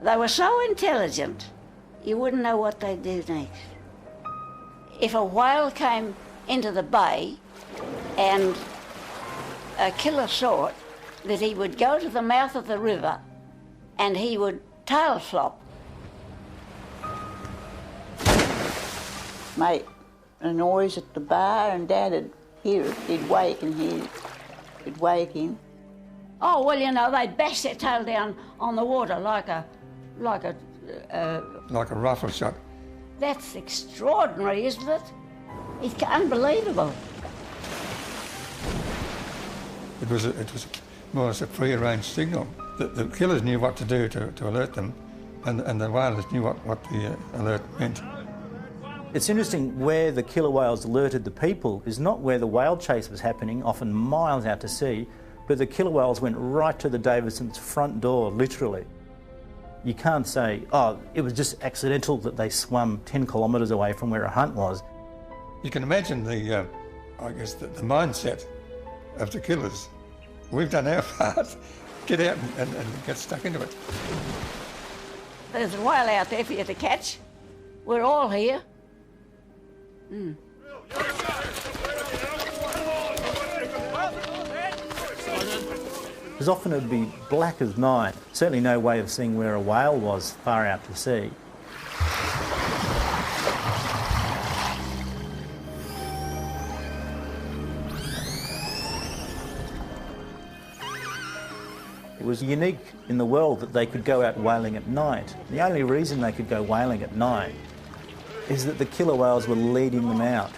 They were so intelligent, you wouldn't know what they'd do next. If a whale came into the bay and a killer saw it, that he would go to the mouth of the river and he would tail flop. Make a noise at the bar and Dad would hear it. He'd wake and he'd wake him. Oh, well, you know, they'd bash their tail down on the water like a rifle shot. That's extraordinary, isn't it? It's unbelievable. It was more or less a prearranged signal. The killers knew what to do to alert them, and the whalers knew what the alert meant. It's interesting, where the killer whales alerted the people is not where the whale chase was happening, often miles out to sea, but the killer whales went right to the Davidsons' front door, literally. You can't say, oh, it was just accidental that they swam 10 kilometres away from where a hunt was. You can imagine the mindset of the killers. We've done our part. Get out and get stuck into it. There's a whale out there for you to catch. We're all here. Because often it would be black as night, certainly no way of seeing where a whale was far out to sea. It was unique in the world that they could go out whaling at night. The only reason they could go whaling at night is that the killer whales were leading them out.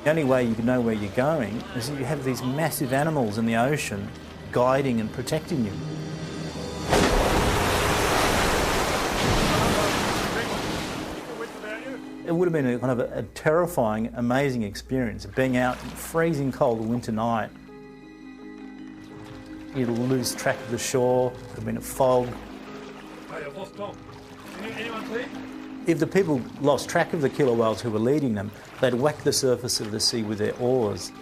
The only way you can know where you're going is that you have these massive animals in the ocean guiding and protecting you. It would have been a kind of a terrifying, amazing experience, being out in freezing cold winter night. You'd lose track of the shore, it would have been a fog. Hey, I've lost Tom. Anyone see? If the people lost track of the killer whales who were leading them, they'd whack the surface of the sea with their oars.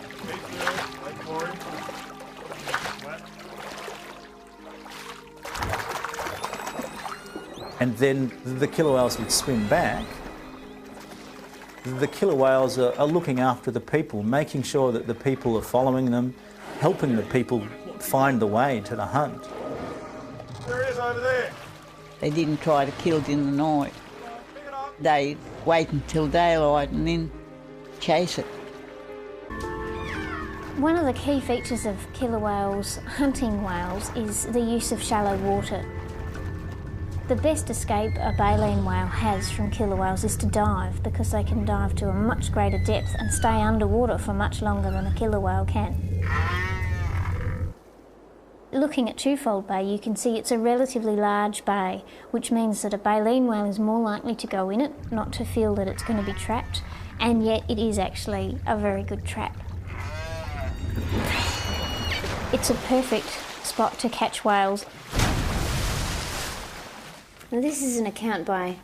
And then the killer whales would swim back. The killer whales are looking after the people, making sure that the people are following them, helping the people find the way to the hunt. There he is over there. They didn't try to kill it in the night. They wait until daylight and then chase it. One of the key features of killer whales, hunting whales, is the use of shallow water. The best escape a baleen whale has from killer whales is to dive, because they can dive to a much greater depth and stay underwater for much longer than a killer whale can. Looking at Twofold Bay, you can see it's a relatively large bay, which means that a baleen whale is more likely to go in it, not to feel that it's going to be trapped, and yet it is actually a very good trap. It's a perfect spot to catch whales. Now, this is an account by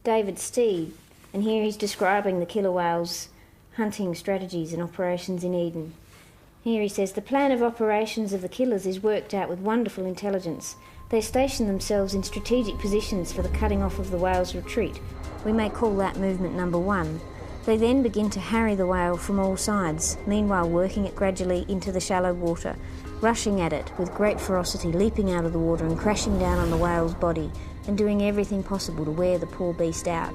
David Steed, and here he's describing the killer whales' hunting strategies and operations in Eden. Here he says, the plan of operations of the killers is worked out with wonderful intelligence. They station themselves in strategic positions for the cutting off of the whale's retreat. We may call that movement number 1. They then begin to harry the whale from all sides, meanwhile working it gradually into the shallow water, rushing at it with great ferocity, leaping out of the water and crashing down on the whale's body, and doing everything possible to wear the poor beast out.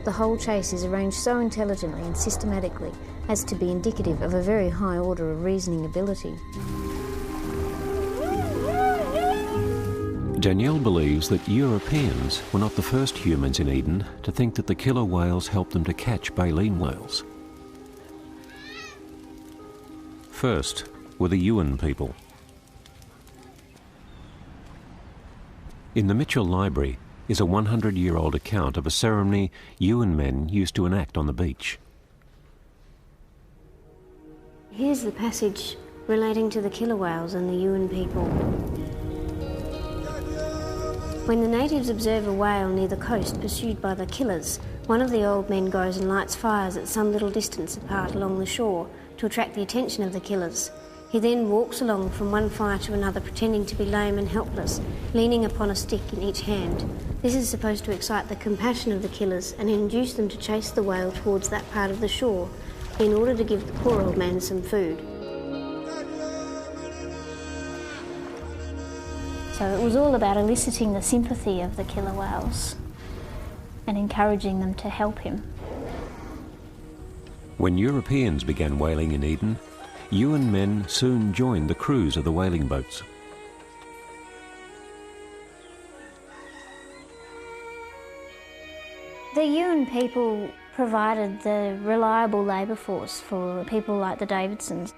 The whole chase is arranged so intelligently and systematically as to be indicative of a very high order of reasoning ability. Danielle believes that Europeans were not the first humans in Eden to think that the killer whales helped them to catch baleen whales. First were the Yuin people. In the Mitchell Library is a 100-year-old account of a ceremony Yuin men used to enact on the beach. Here's the passage relating to the killer whales and the Yuin people. When the natives observe a whale near the coast pursued by the killers, one of the old men goes and lights fires at some little distance apart along the shore to attract the attention of the killers. He then walks along from one fire to another, pretending to be lame and helpless, leaning upon a stick in each hand. This is supposed to excite the compassion of the killers and induce them to chase the whale towards that part of the shore in order to give the poor old man some food. So it was all about eliciting the sympathy of the killer whales and encouraging them to help him. When Europeans began whaling in Eden, Yuin men soon joined the crews of the whaling boats. The Yuin people provided the reliable labour force for people like the Davidsons.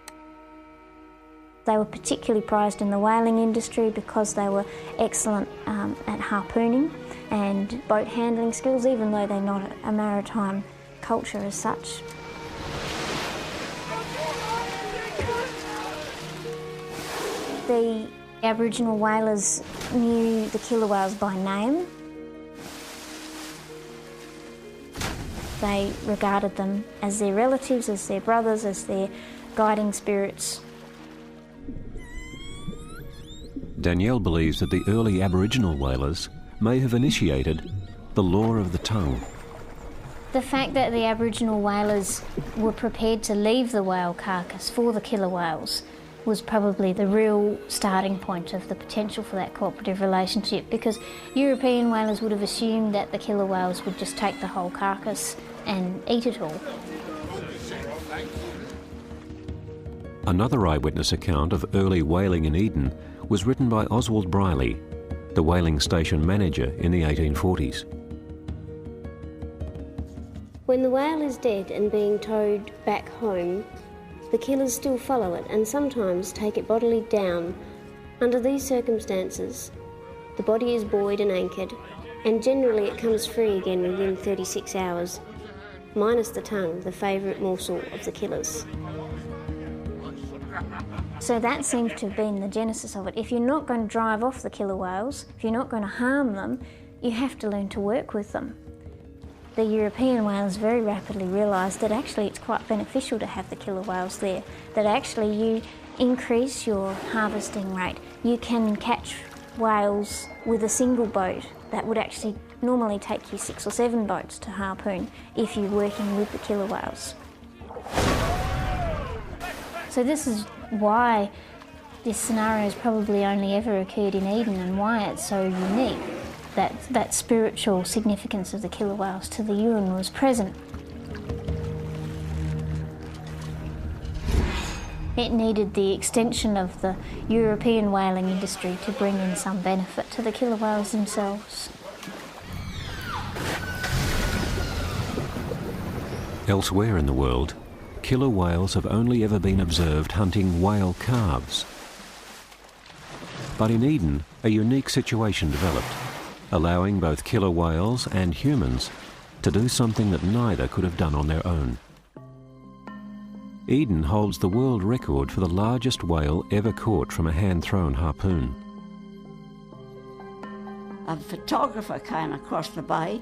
They were particularly prized in the whaling industry because they were excellent at harpooning and boat handling skills, even though they're not a maritime culture as such. The Aboriginal whalers knew the killer whales by name. They regarded them as their relatives, as their brothers, as their guiding spirits. Danielle believes that the early Aboriginal whalers may have initiated the law of the tongue. The fact that the Aboriginal whalers were prepared to leave the whale carcass for the killer whales was probably the real starting point of the potential for that cooperative relationship, because European whalers would have assumed that the killer whales would just take the whole carcass and eat it all. Another eyewitness account of early whaling in Eden was written by Oswald Briley, the whaling station manager in the 1840s. When the whale is dead and being towed back home, the killers still follow it and sometimes take it bodily down. Under these circumstances, the body is buoyed and anchored, and generally it comes free again within 36 hours, minus the tongue, the favourite morsel of the killers. So that seems to have been the genesis of it. If you're not going to drive off the killer whales, if you're not going to harm them, you have to learn to work with them. The European whalers very rapidly realised that actually it's quite beneficial to have the killer whales there, that actually you increase your harvesting rate. You can catch whales with a single boat that would actually normally take you 6 or 7 boats to harpoon if you're working with the killer whales. So this is why this scenario has probably only ever occurred in Eden and why it's so unique. That spiritual significance of the killer whales to the Yuin was present. It needed the extension of the European whaling industry to bring in some benefit to the killer whales themselves. Elsewhere in the world, killer whales have only ever been observed hunting whale calves. But in Eden, a unique situation developed, allowing both killer whales and humans to do something that neither could have done on their own. Eden holds the world record for the largest whale ever caught from a hand-thrown harpoon. A photographer came across the bay